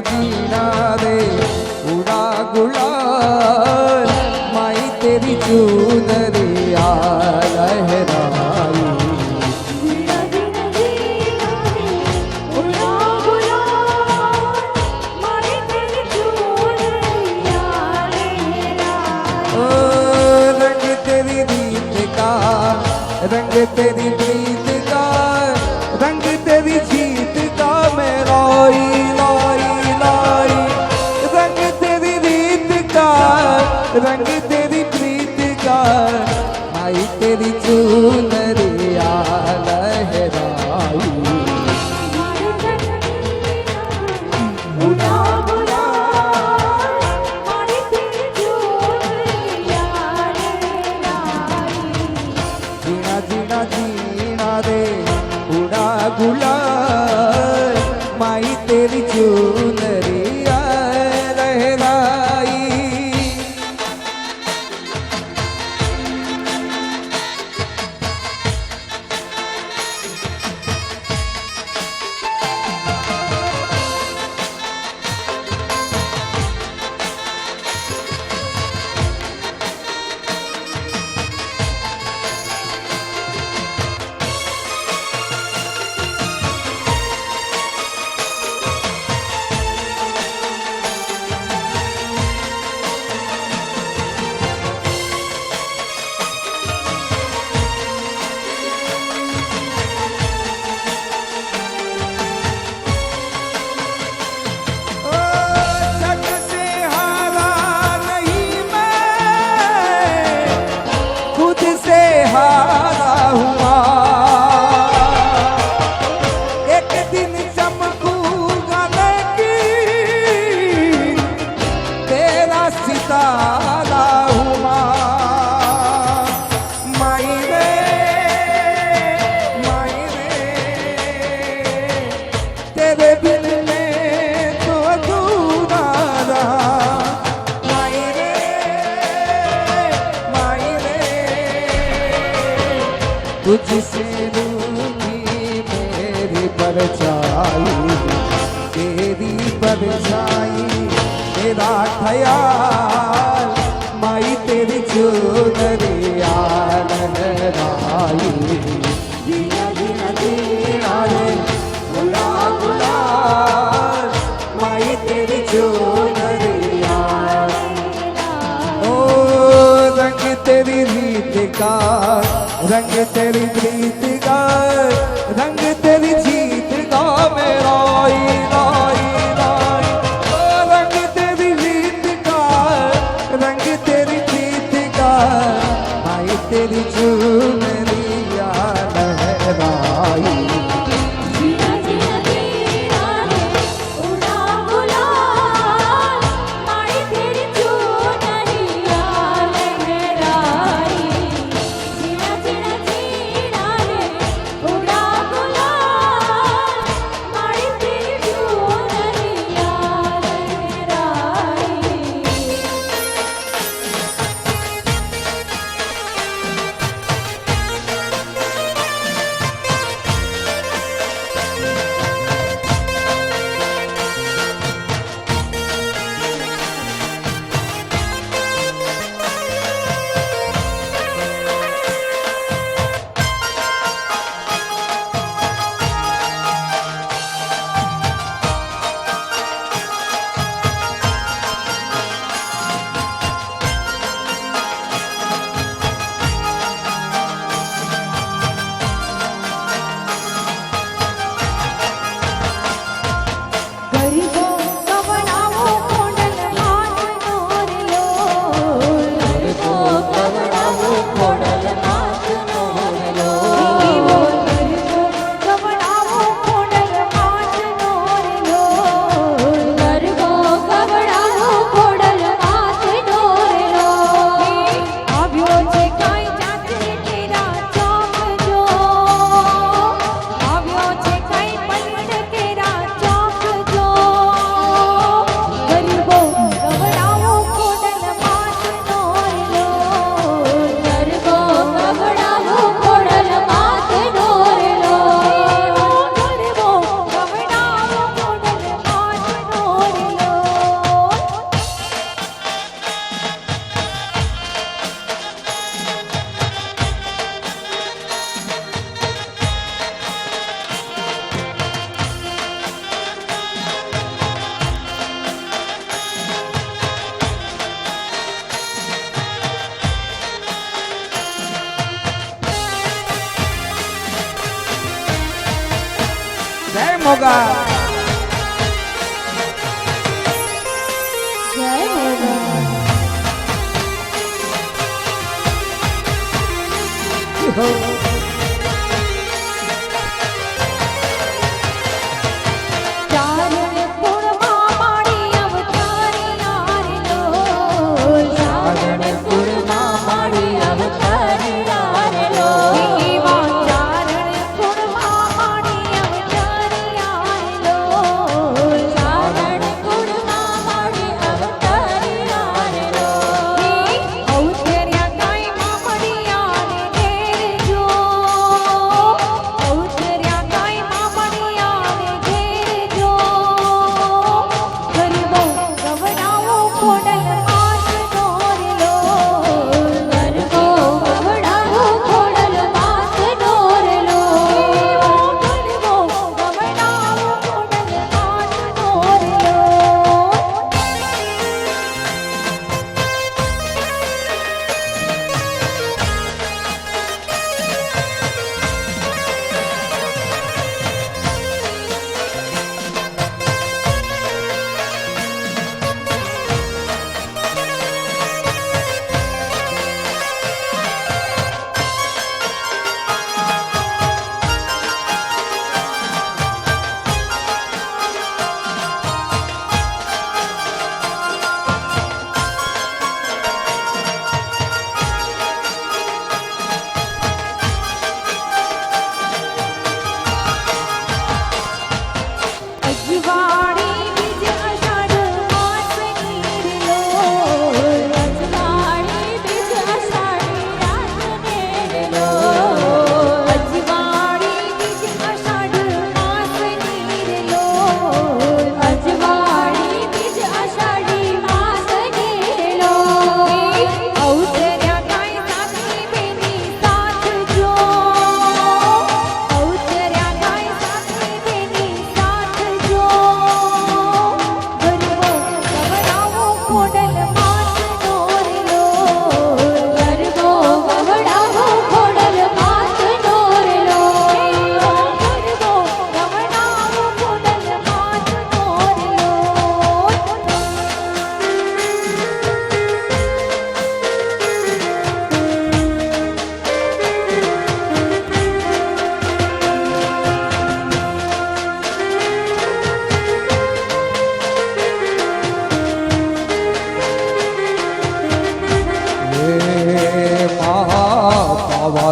जीना रे उड़ा गुलाल माई तेरी चुनरिया लहराई। रंग तेरी प्रीत का रंग तेरी जीत का मैं लाई लाई लाई। रंग तेरी रीत का रंग तेरी प्रीत का आई तेरी चुनरिया लहराई। गुलाल माई तेरी चुनरिया लहराई। हारा हुआ एक दिन चमकूंगा लेकिन तेरा सितारा हुआ। माई रे तेरे बिन में तो अधूरा रहा। तुझसे रूठी मेरी परछाई तेरी परछाई तेरा ख्याल माई तेरी चुनरिया लहराई। जीना जीना जीना रे गुला गुलाल माई तेरी चुनरिया। ओ रंग तेरी रीत का रंग तेरी प्रीत का रंग तेरी जीत का मैं लाई लाई लाई। रंग तेरी रीत का रंग तेरी प्रीत का आई तेरी चुनरिया लहराई। મોગા જય મોગા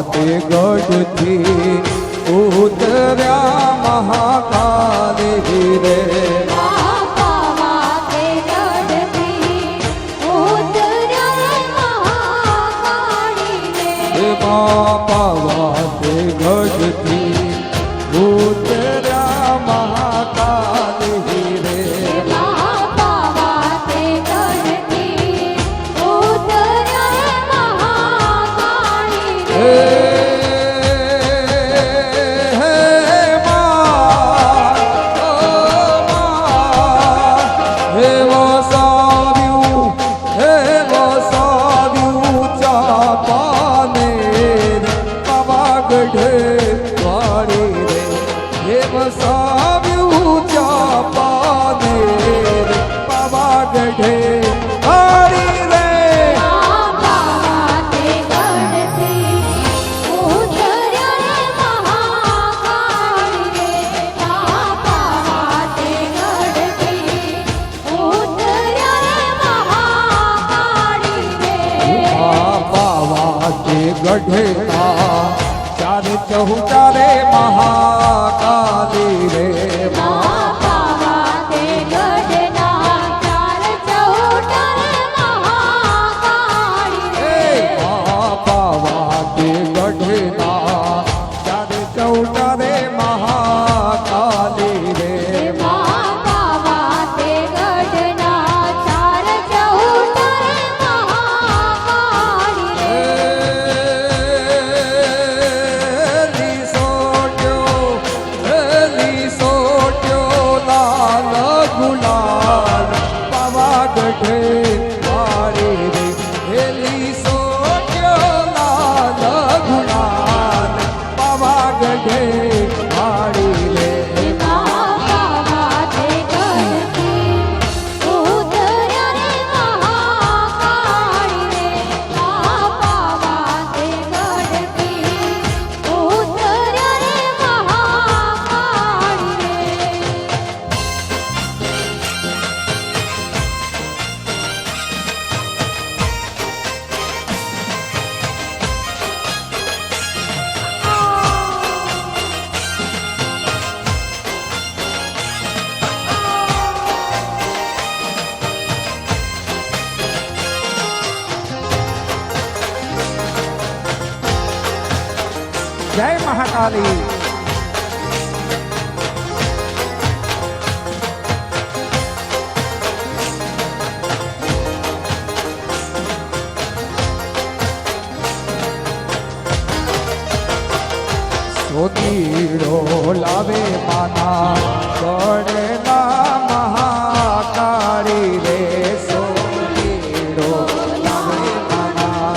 તે ગઢથી ઉતર્યા મહાકાલી રે પાવા તે ગઢથી ઉતર્યા મહાકાલી રે ગઢના ચારે ચહુચારે મહાકાલી રે સોટ્યો જય મહાકાલી. સોતીડો લાવે માના પડેલા મહાકાળી રે. સોતીડો લાવે માના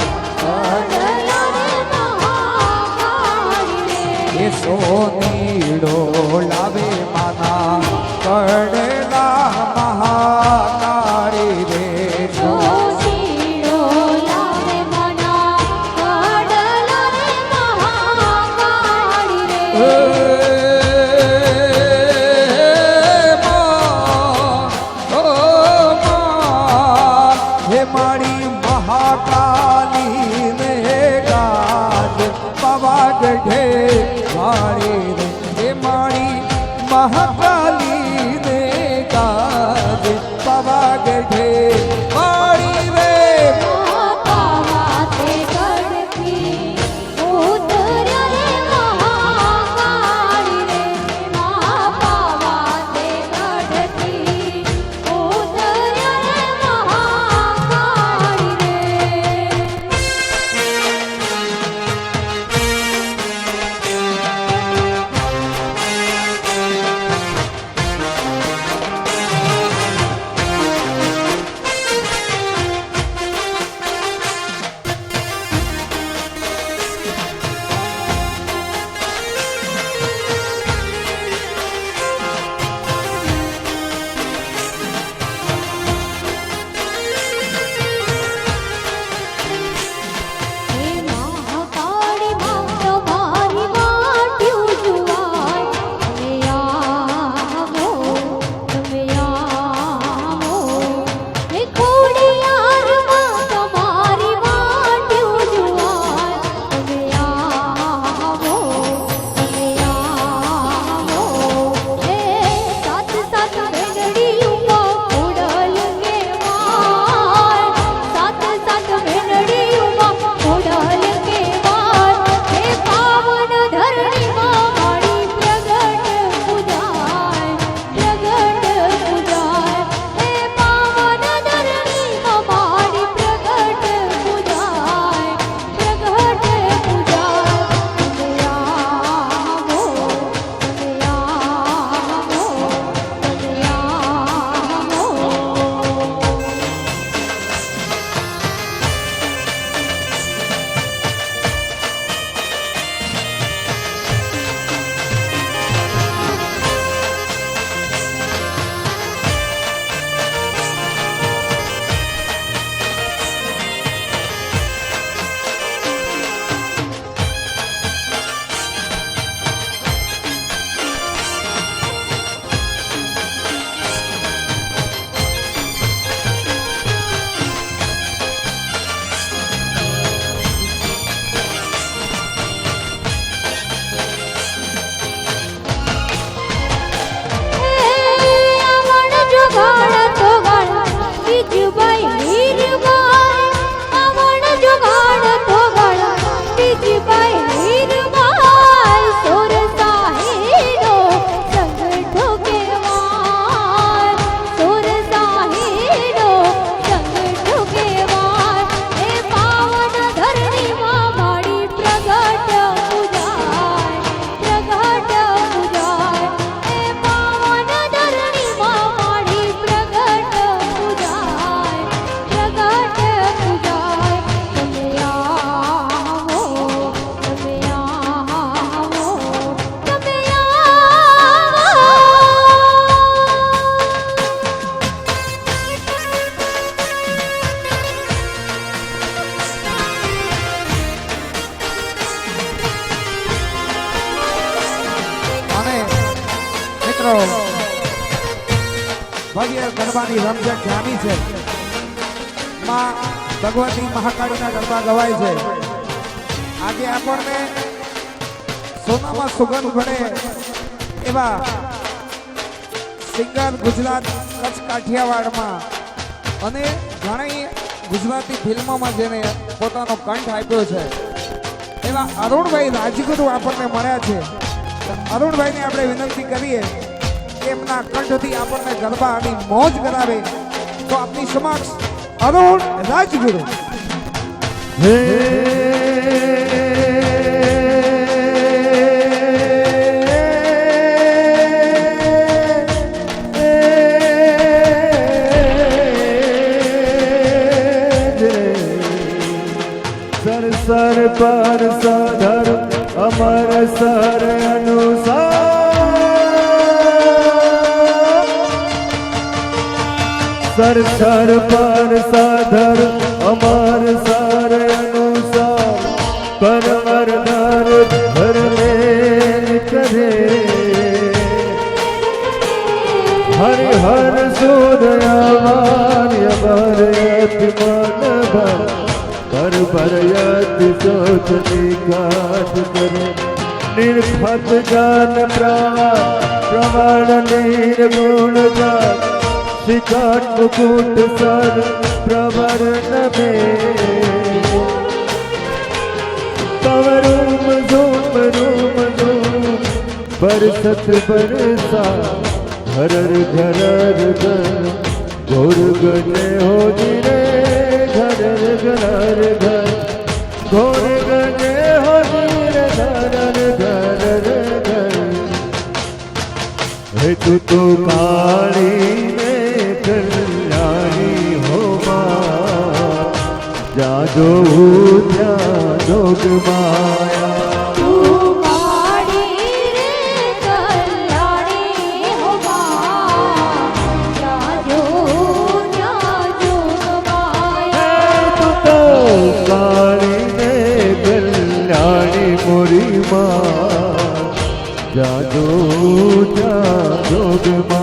એ સોતીડો લાવે માના પડેલા મહાકાળી રે. મારી મહાકાલી ને ગાજ પવાગઢે મારી રે. હે મારી મહાકાલી ને ગાજ પવાગઢે મારી રે. મિત્રો ભવ્ય ગરબાની રમઝટ જામી છે. માં ભગવતી મહાકાળીના ગરબા ગવાય છે. આજે આપણને સોનામાં સુગંધ ભળે એવા સિંગર ગુજરાત કચ્છ કાઠિયાવાડમાં અને ઘણી ગુજરાતી ફિલ્મોમાં જેને પોતાનો કંઠ આપ્યો છે એવા અરુણભાઈ રાજગુરુ આપણને મળ્યા છે. તો અરુણભાઈને આપણે વિનંતી કરીએ કે એમના કંઠથી આપણને ગરબાની મોજ કરાવે. તો આપની સમક્ષ અરુણ રાજગુરુ. सर पर साधर अमर सर अनुसार सर सर पर साधर अमर सर अनुसार परमर धर धर में करे हर हर सूर्य भर मन भर पर भरयति सोच निकाट करे निर्फत जान प्रमाण निर्गुण जान शिकाट मुकुट सर प्रवरण में तवरूम झूम रूम झूम बरसत बरसा घरर घरर घर घोर गने हो दिने घरर घरर घर घोर गने हो दिने घरर घरर घर हे तू तो काली में कल्याणी हो माँ जादो त्या जोग माया जादू जोग माया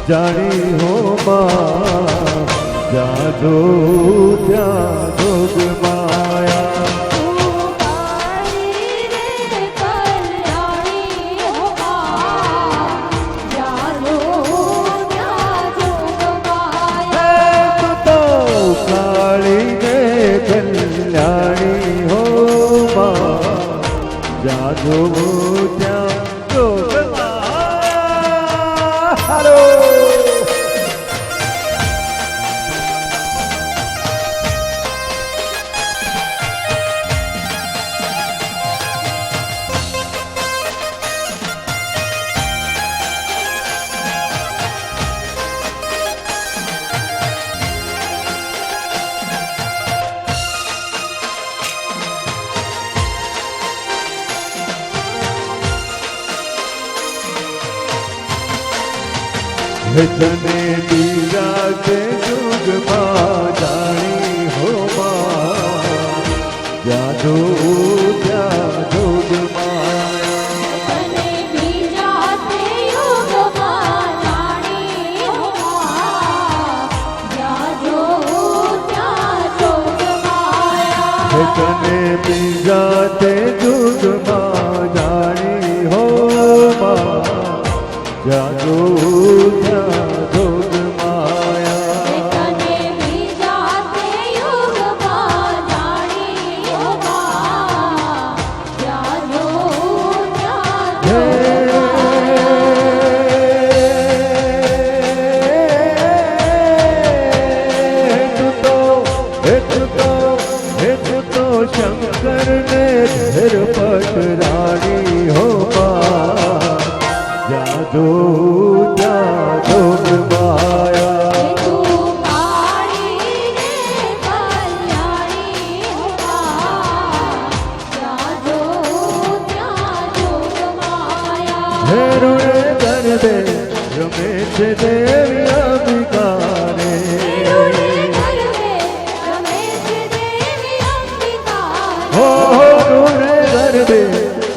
जानी हो माँ जादू त्या जोग माया काली ने कल्याणी हो माँ जादू त्या जोग माया तने दीरा के जुग माँ जानी हो माँ जादू त्या जोग माया तने दीरा के जुग माँ जानी हो माँ जादू त्या जोग माया तने दीरा के जुग माँ जानी हो माँ जादू शंकर ने फिर पटरानी हो माँ जादू जादू माया हेरुणे दर्दे रमेश देवी अंबिकारे हो रे दर्दे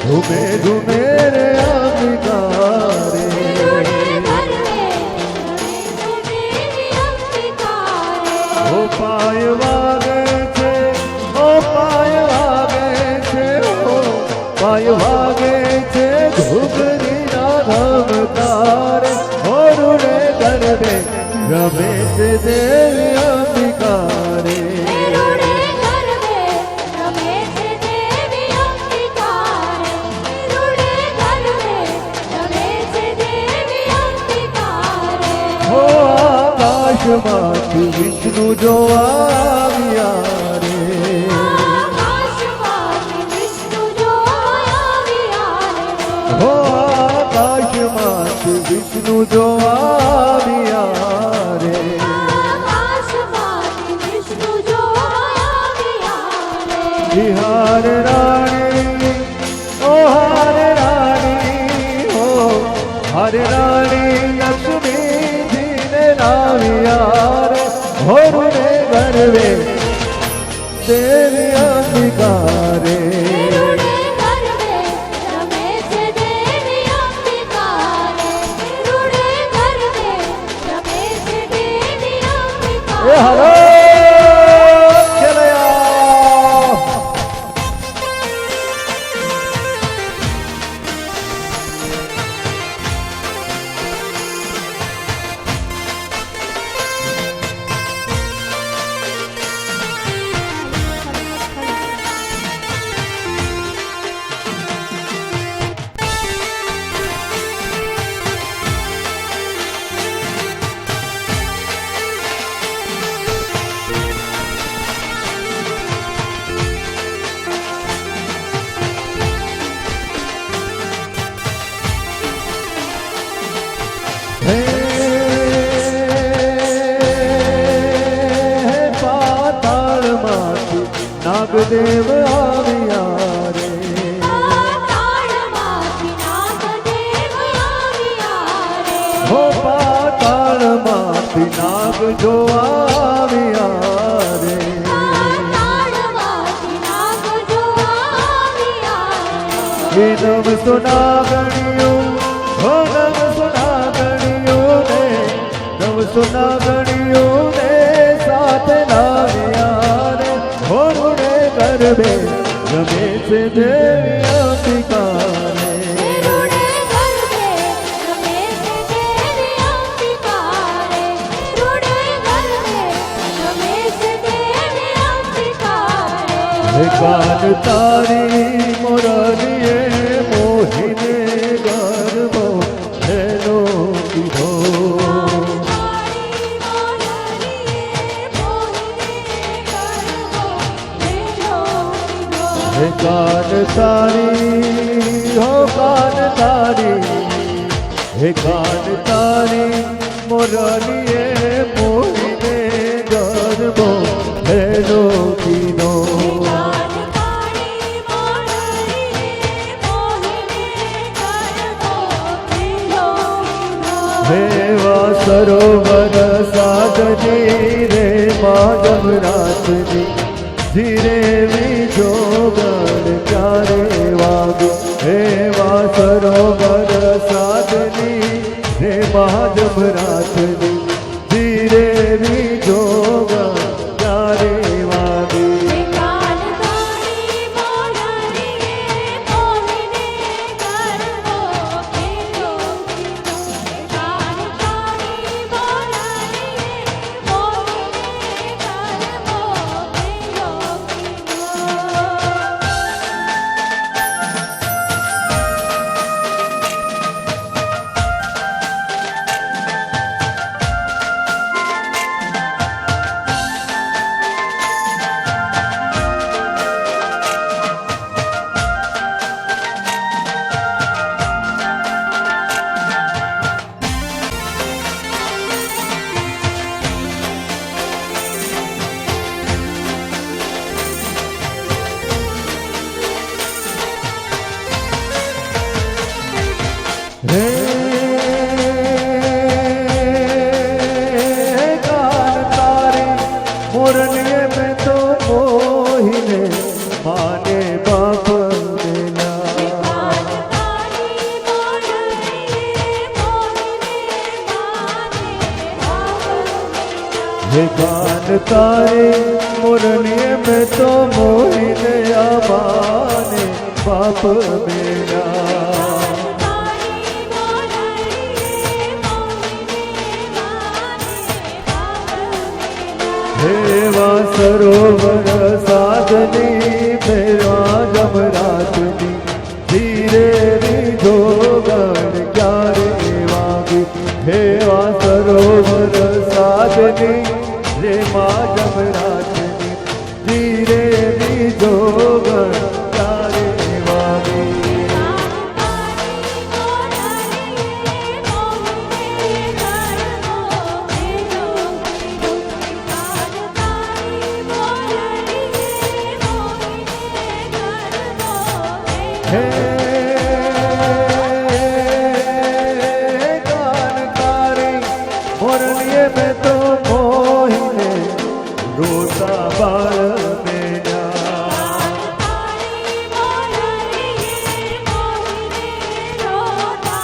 घूमे घूमे रे अंबिकारे ઓ પાય વાગે છે, ઓ પાય વાગે છે, ઓ પાય વાગે છે ઘૂઘરીના ધમકારે. હોરુને ગરબે રમે છે દેવી અંબિકારે. રૂડે ગરબે રમે છે દેવી અંબિકારે. રૂડે ગરબે રમે છે દેવી અંબિકારે. હો આકાશમાંથી વિષ્ણુ જોવા આવ્યા રે. આકાશમાંથી વિષ્ણુ જોવા આવ્યા રે. હો આકાશમાંથી વિષ્ણુ જોવા આવ્યા રે. આકાશમાંથી વિષ્ણુ જોવા આવ્યા રે. બિહાર રાણી, ઓ હાર રાણી, ઓ હાર રાણી લક્ષ્મીજીને લાવ્યા રે. હોરુને ગરબે દેવી અંબિકારે. રૂડે ગરબે રમે છે દેવી અંબિકારે. રૂડે ગરબે રમે છે દેવી એ અંબિકારે. હરો ચલયા. હે પાતાળમાંથી નાગદેવ આવ્યા રે. પાતાળમાંથી નાગદેવ આવ્યા રે. હો પાતાળમાંથી નાગ જોવા આવ્યા રે. પાતાળમાંથી નાગ જોવા આવ્યા રે. એ નવ સોનાગણીઓ, હો નવ સોનાગણીઓ ને, નવ સોનાગણીઓ ને સાથે લાવ્યા રે. હોરુને ગરબે રમે છે દેવી અંબિકારે. રૂડે ગરબે રમે છે દેવી અંબિકારે. રૂડે ગરબે રમે છે દેવી અંબિકારે. હે કાન તારી મોરલીએ મોહિને ગરબો હેલો કીધો. તાળી મોરલીએ મોહિને ગરબો લેલો કીધો. હે કાન તારી, હો કાન તારી, હે કાન તારી મોરલીએ મોહિને ગરબો હેલો કીધો. કાન તાળી મોરલીએ મોહિને ગરબો લેલો કીધો. હે સરોવર સાધજી રે માધવ રાતજી ધીરે વીજો ગણ ક્યારે વાગે. હે સરોવર સાધજી રે માધવ રાતજી ધીરે વીજો ગણ ક્યારે વાગે. કાન તાળી મોરલીએ મોહિને ગરબો લેલો કીધો. કાન તાળી મોરલીએ મોહિને ગરબો લેલો કીધો. કાન તારે મુરલીએ મેં તો મોહીને આમાને બાપ મેરા તારી મોરલીએ મોહીને માને બાપ મેરા हेवा सरोवर साधनी मेरा जमरातनी धीरे रीझो गण क्यारे वागी हेवा सरोवर साधनी रे मां जमरातनी धीरे रीझो गण क्यारे वागी તારી મોરલીએ મોહીને કરવો મેલો કીધો તારી મોરલીએ મોહીને કરવો हे મેલો कानकारी मुरलिए में तो मोहिने रोता बाल मेरा તારી મોરલીએ મોહીને રોતા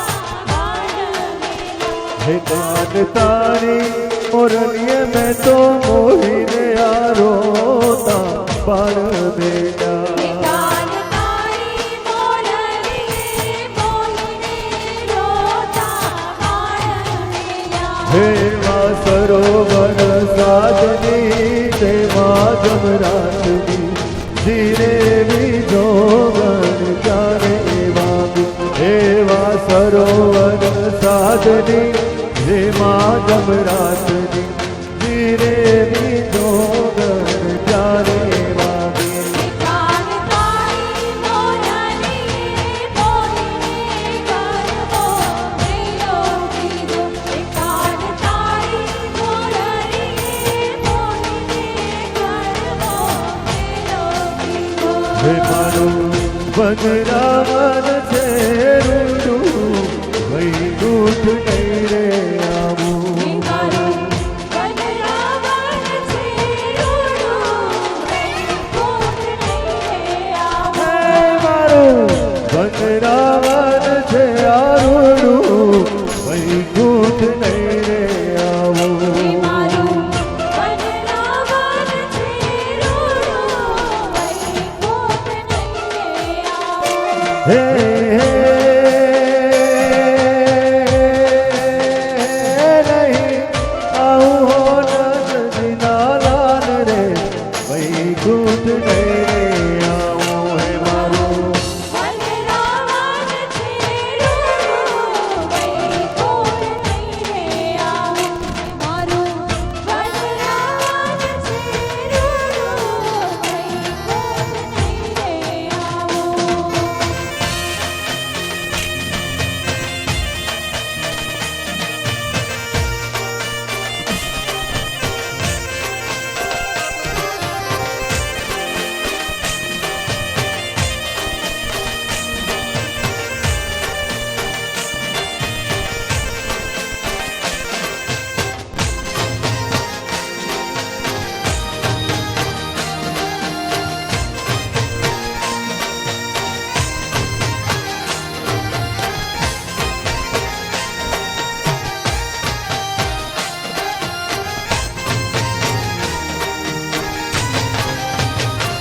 બાળ મેલો हे कानकारी मुरलिए में तो मोहिने आ रोता बाल मेरा કાન તારી મોરલીએ મોહીને રોતા બાળ મેલા हे वा सरोवर साधनी देवा जमरातनी धीरे बीजो गण क्यारे वागी हे वा सरोवर साधनी हे मां जमरातनी धीरे बीजो गण क्यारे वागी કાન તારી મોરલીએ મોહીને કરવો મેલો કીધો કાન તારી મોરલીએ મોહીને કરવો મેલો કીધો हे मारू बदरावन से रूडू वही रूठ नहीं रे आमू મારું વનરાવન છે રૂડું કઈ કોટ નહીં આવો हे मारू बदरावन से आरूडू वही रूठ नहीं रे आमू મારું વનરાવન છે રૂડું કઈ કોટ નહીં આવો हे नहीं आऊ हो नंद जिना लाल रे वही रूठ नहीं रे आमू हे मारू વનરાવન છે રૂડું કઈ કોટ નહીં આવો મારું વનરાવન છે રૂડું કઈ કોટ નહીં આવો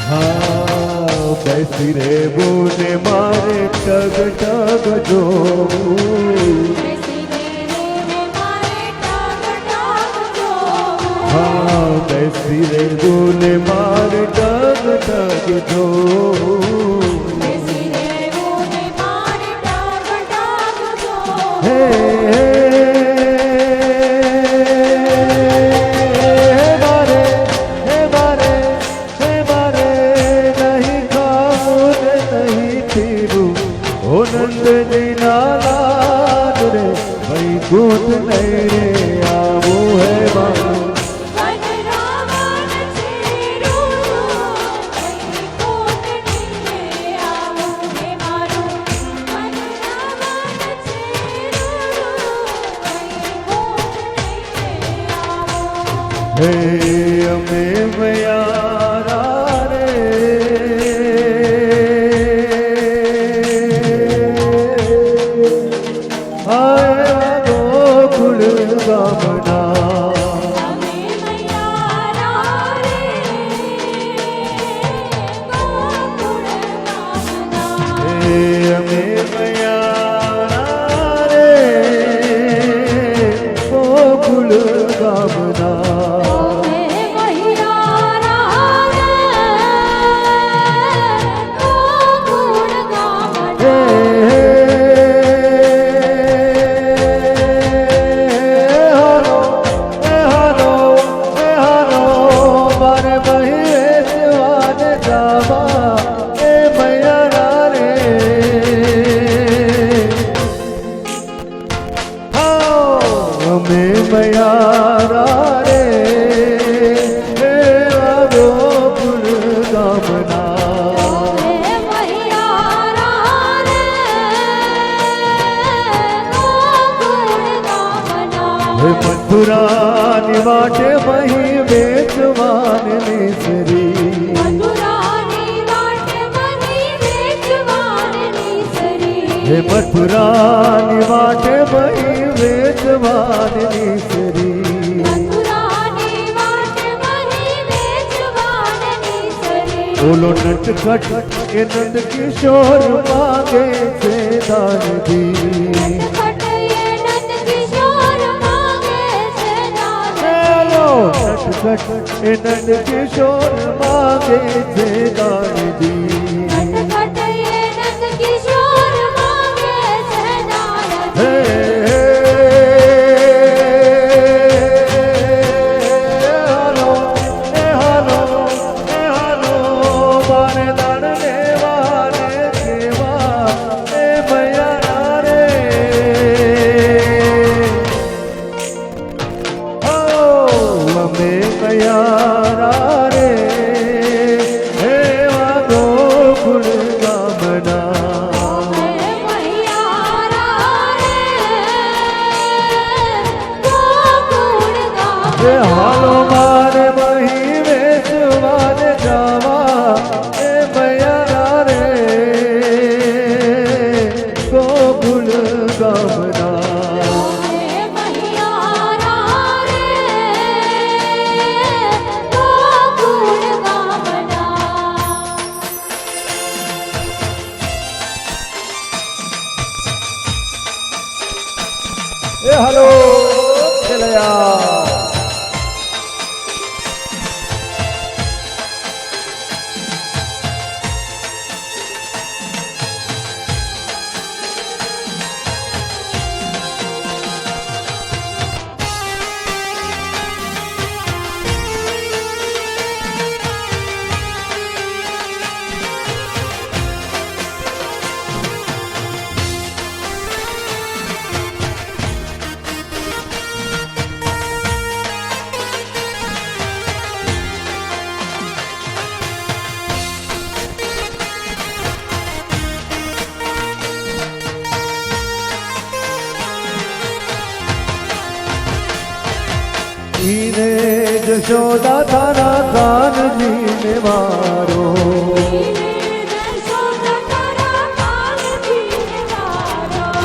हाँ बैसी रे बोने मारे टग टग जो બેસી રે મારે ટાગ ટાગ જોવું हाँ बैसी रे बोने मारे टग टग जो બેસી રહેવું ને મારે ટાગ ટાગ જોવું हे मारे हे मारे हे मारे नहीं खाऊं रे नहीं पीरूं ओ नंद जीना लाल रे वही कूद नहीं रे आवू है मारू વનરાવન છે રૂડું કઈ કોટ નહીં આવો હે મારું વનરાવન છે રૂડું કઈ કોટ નહીં આવો हे अमे मयारा रे आया गोकुल गामना અમે મૈયા હે મથુરાની વાટે બહી વેચવાની સરી મથુરાની વાટ વહી વેચવાનની સરી બોલો નટખટ એ નંદ કિશોર માગે છે દાનજી ખટખટે નંદ કિશોર માગે છે બોલો દાનજી નટખટ એ નંદ કિશોર માગે છે દાનજી ખટખટે નંદ કિશોર માગે છે દાનજી હે હાલો એ હાલો એ હાલો મારે દાન દેવાને દેવા એ ભૈયા રે હો અમે કયા રે હે વાગો ગુણ ગામના હે મૈયારા રે ગોકુળ ગામ એ હાલો મારે મહી વેચવાને જાવા એ ભૈયા રે ગોકુળ ગામના હે મૈયારા રે ગોકુળ ગામના એ હાલો ખેલયા ઈને જશોદા તારા કાનજીને મારો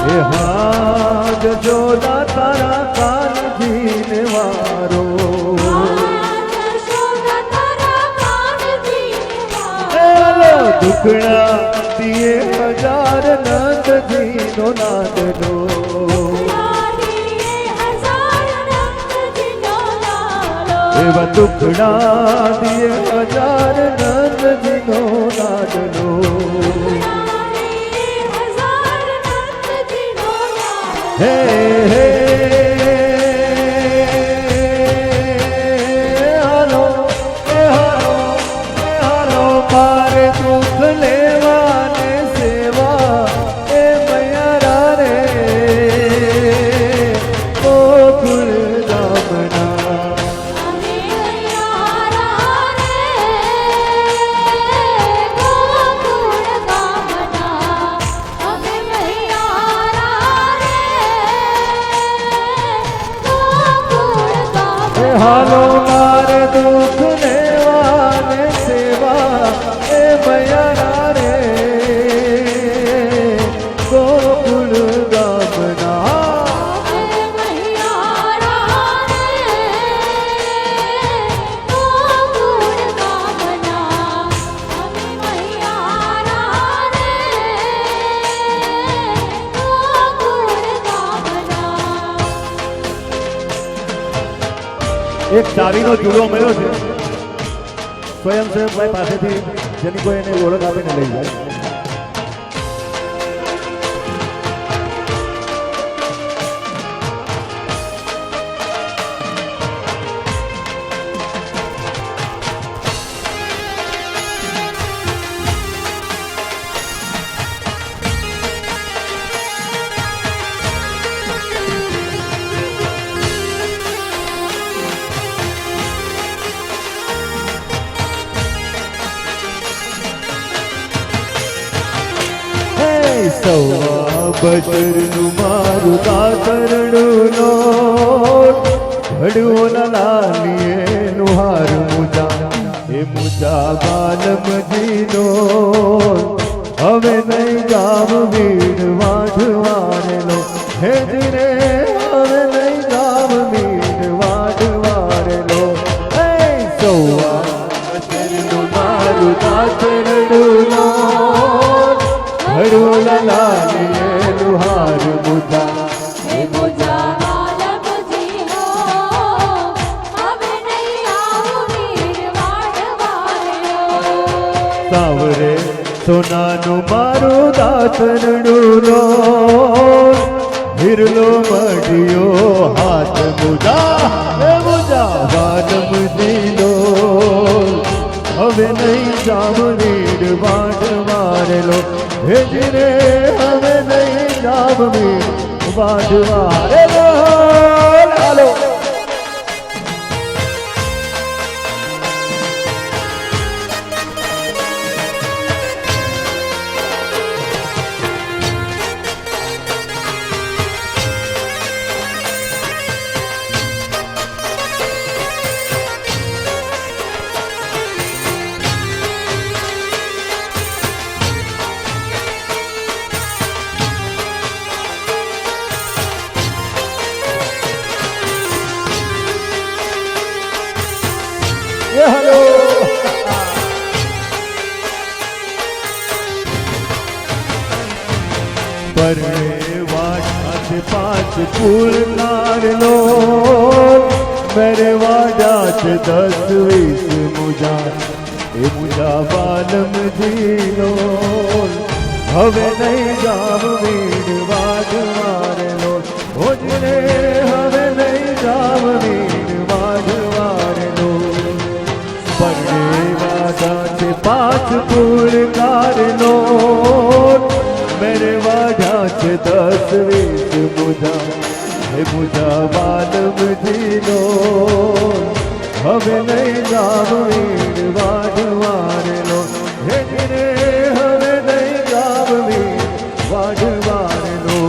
એ હા જશોદા તારા કાનજીને મારો એ હાલો દુખડા દિયે હજાર નંદજીનો નાદનો એવા દુખડા દિયે હજાર નંદજીનો નાદનો હે હે હાલો એ હાલો એ હાલો મારે દુઃખ લેવાને સેવા એ મૈયા રે ગોકુળ ગામના એ હાલો મારે દુઃખ લેવાને સેવા એ મૈયા રે ગોકુળ ગામના એક ચાવીનો ચૂલો મળ્યો છે સ્વયંસેવકભાઈ પાસેથી જેની કોઈ એને ઓળખ આપીને લઈ જાય સવા બજરનું મારું કાતરણું લોટ ઘડવો ના લાલીએ હાર મુજા એ મુજા બાલમજીનો હવે નહીં ગામ વીડવા હે જીરે હવે નહીં ગામ મીર વાડવારેલો હે સોવા શરીરનું મારું દાતરડું લો હડું લાલીએ લુહાર મુજા હે મુજા વાલમજી હો હવે નહીં આવું વીર વાડવારલો સાવરે સોનાનું મારું દાતરડું લો હિરલો મઢિયો હાથ મુજા હે મુજા વાલમજી લો હવે નહીં જામવીર વાડવારેલો હે જીરે હવે નહીં જામવીર વાડવારેલો હાલો હેલો પરણે વાડાત પાંચ ફૂલનાર લો મેરે વાડાત 10-20 મુજા એ મુજા વાલમજી લો હવે નહીં ગામ વીર વાડવારેલો ભોજને હવે નહીં ગામ વીર વાડવારેલો પરણે વાડાત પાંચ ફૂલનાર લો મેરે વાડાત 10-20 મુજા હે મુજા વાલમજી લો હવે નહીં ગામ વીર વાડવારેલો હે જીરે હવે નહીં ગામ વીર વાડવારેલો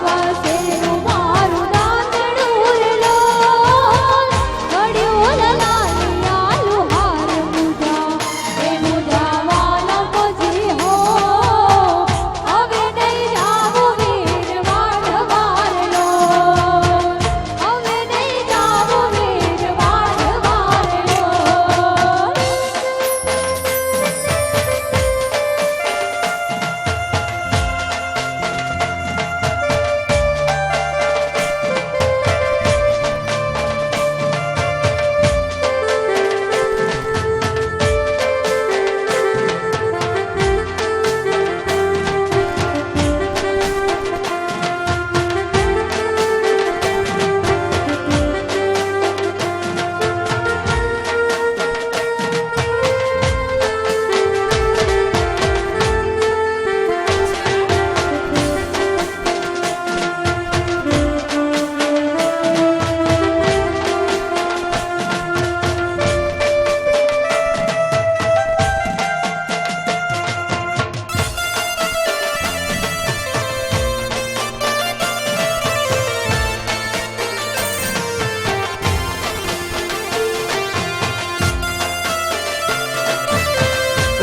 વાવસેનું મારું દાતરડું લો ઘડ્યું લાલિયા લુહાર મુજા હે મુજા વાલમજી હો હવે નહીં આવું વીર વાડવારલો હવે નહીં આવું વીર વાડવારલો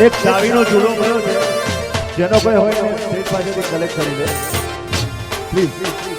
એક ચાવીનો ચૂલો મળ્યો છે જેનો કોઈ હોય ને સ્ટેજ પાસેથી કલેક્ટ કરી લે પ્લીઝ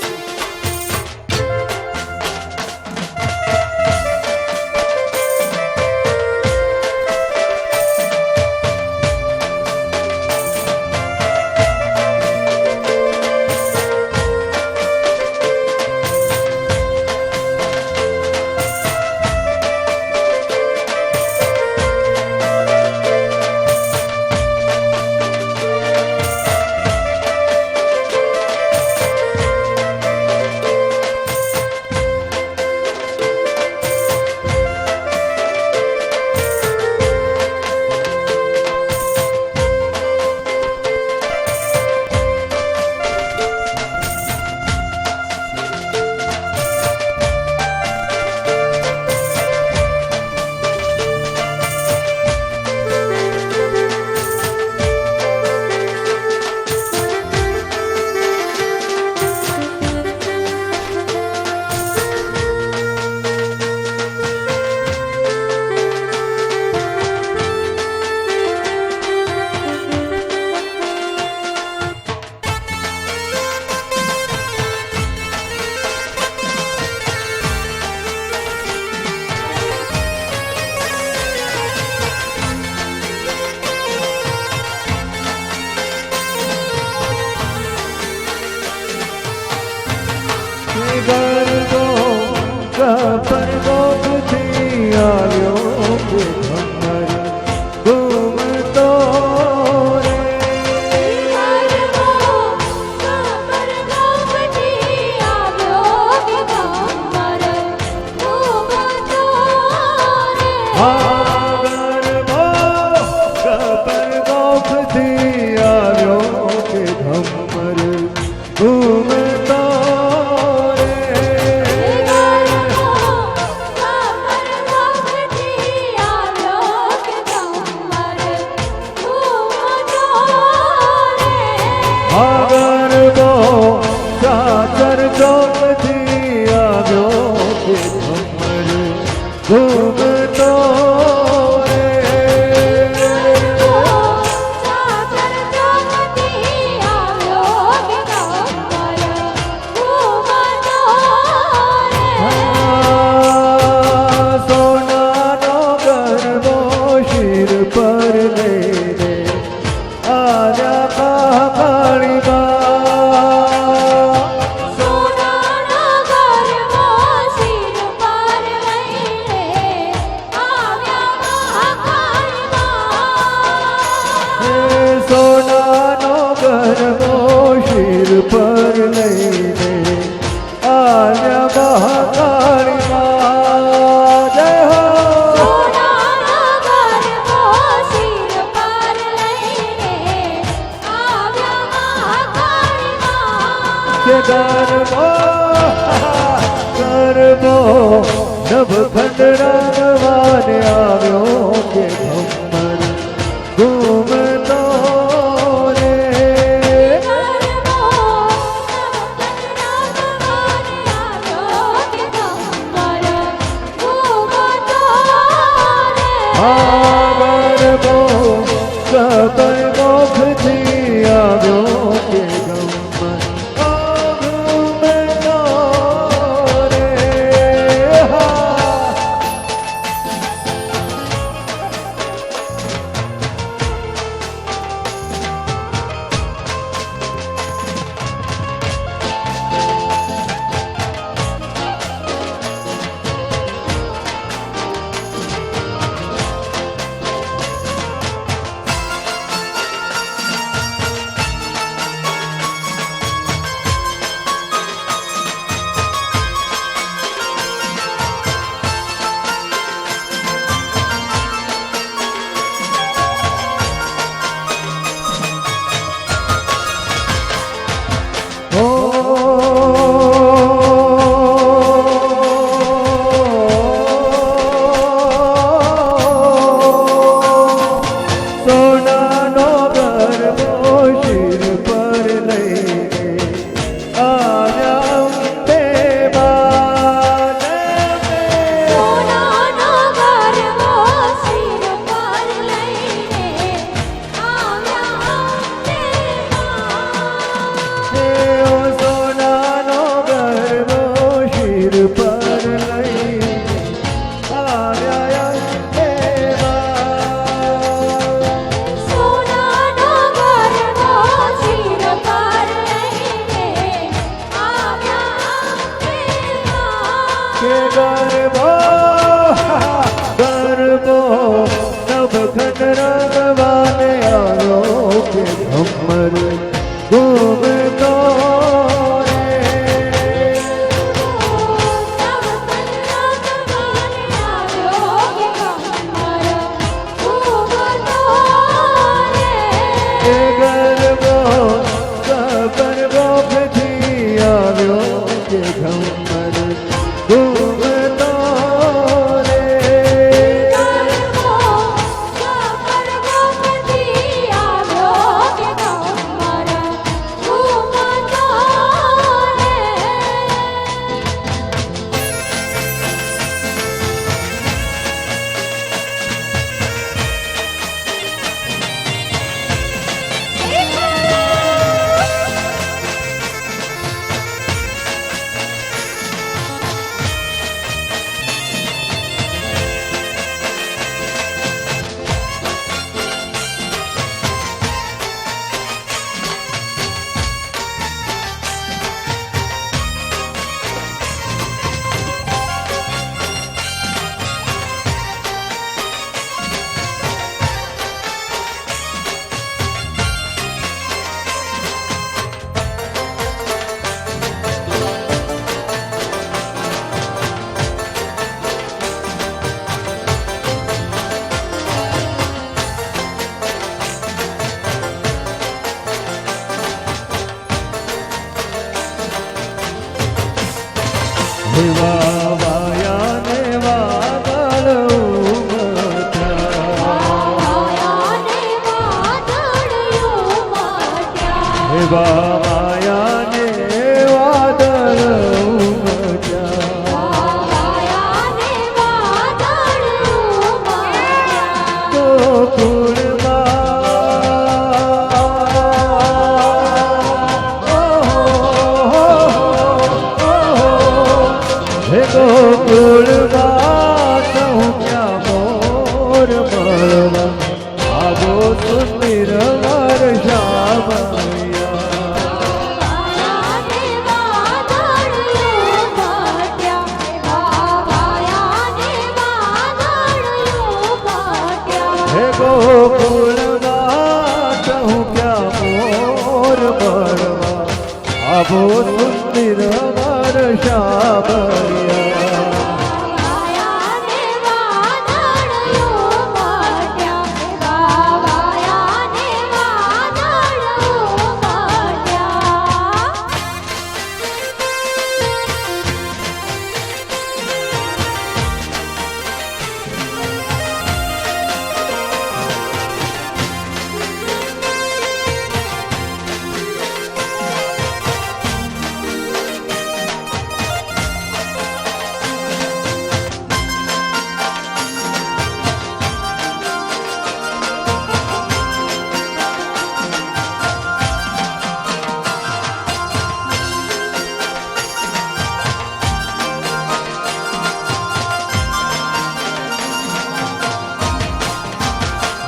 નભખંડ રંગવાને આવ્યો કે ભમર ઘૂમતો રે ગરબો સબર મોખથી આવ્યો કે ગમર ઘૂમતો રે ગરબો નભખંડ રંગવાને આવ્યો કે ભમર ઘૂમતો રે ગરબો સબર મોખથી આવ્યો કે ભમર ઘૂમતો આવ્યો કે એવા માયાને વાદળ ઉમટ્યા વાયાને વાદળ ઉમટ્યા ગોકુળમાં સૌ ક્યાં મોર મળવા આવો સુંદર વાયાને વાદળ ઉમટ્યા વાયાને વાદળ ઉમટ્યા હે ગોકુળમાં સૌ ક્યાં મોર મળવા આવો સુંદર શામળિયા વાયાને વાદળ ઉમટ્યા વાયાને વાદળ ઉમટ્યા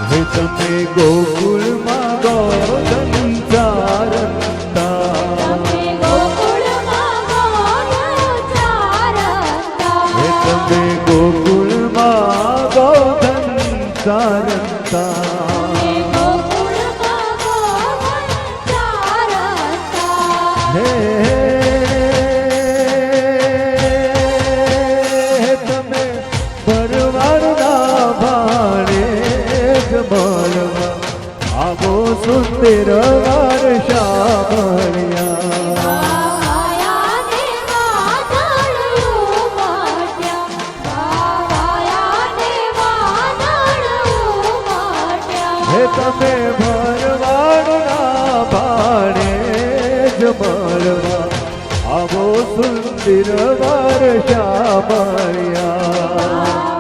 હે તમે ગોકુળમાં ગોધન ચારતા તમે ગોકુળમાં ગોધન ચારતા હે તમે ગોકુળમાં ગોધન ચારતા તમે ગોકુળમાં ગોધન ચારતા હે તમે ભરવાડના ભાણે જમણવા આવો સુંદર શામળિયા વાયાને વાદળ ઉમટ્યા વાયાને વાદળ ઉમટ્યા હે તમે ભરવાડના ભાણે જમણવા આવો સુંદર શામળિયા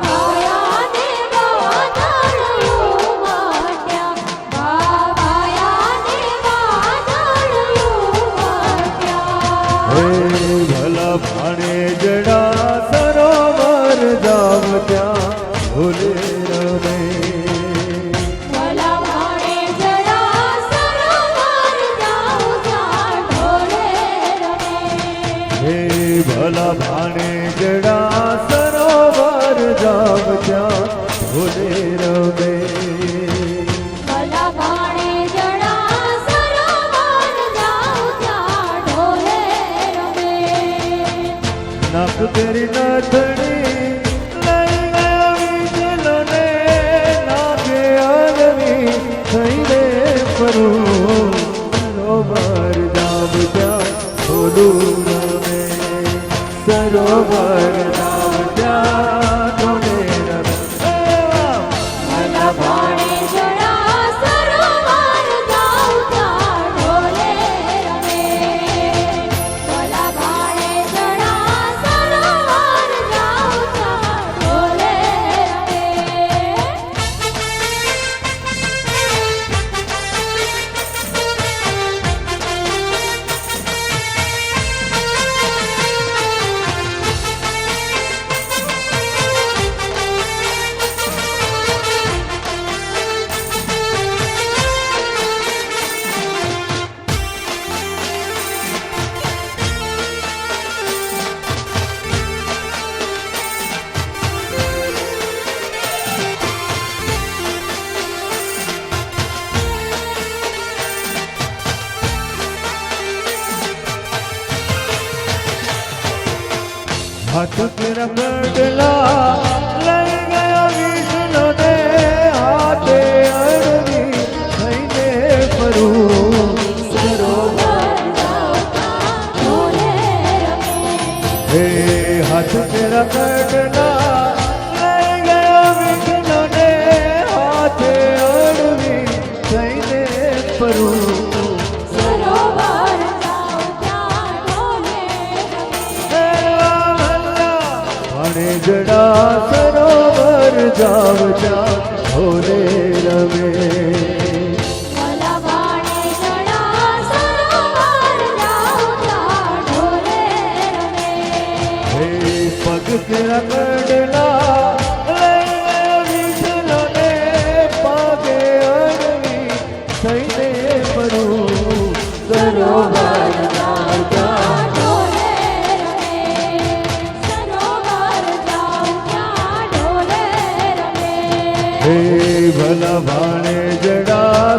વાયાને વાદળ ઉમટ્યા વાયાને વાદળ ઉમટ્યા હે ભલા ભાણે જડા સરોવર જાવ ત્યાં ભૂલે રમે ભલા ભાણે જડા સરોવર જાઉં ત્યાં ઢોળે રમે હે ભલા ભાણે જડા સરોવર જાવ ત્યાં ભૂલે રમે ભલા ભાણે જડા સરોવર જાઉં ત્યાં ઢોળે રમે નાક તેરી નાથણી લઈ ગયા વિજલને નાકે આલવી થઈને ફરું સરોવર જાવ ત્યાં ભૂલું રમે સરોવર જાવ ત્યાં ઢોલે રમે ભલા ભાણે જડા સરોવર જાઉં ત્યાં ઢોળે રમે ભલા ભાણે જડા સરોવર જાઉં ત્યાં ઢોળે રમે હાથ તેરા કડલા લઈ ગયા વિષ્ણુને હાથે અડવી થઈને ફરું સરોવર જાઉં ત્યાં ઢોળે રમે હે હાથ તેરા કડલા લઈ ગયા વિષ્ણુને હાથે અડવી થઈને ફરું સરોવર સરોવર જાવ ત્યાં ઢોલે રમે ભલા ભાણે જડા સરોવર જાઉં ત્યાં ઢોલે રમે. હે પગ કેરા કડલા લઈને વિઠ્ઠલને પાગે અડવી થઈને પડું સરોવર જાવ ત્યાં ઢોલે રમે. સરોવર જાઉં ત્યાં ઢોલે રમે. હે ભલા ભાણે જડા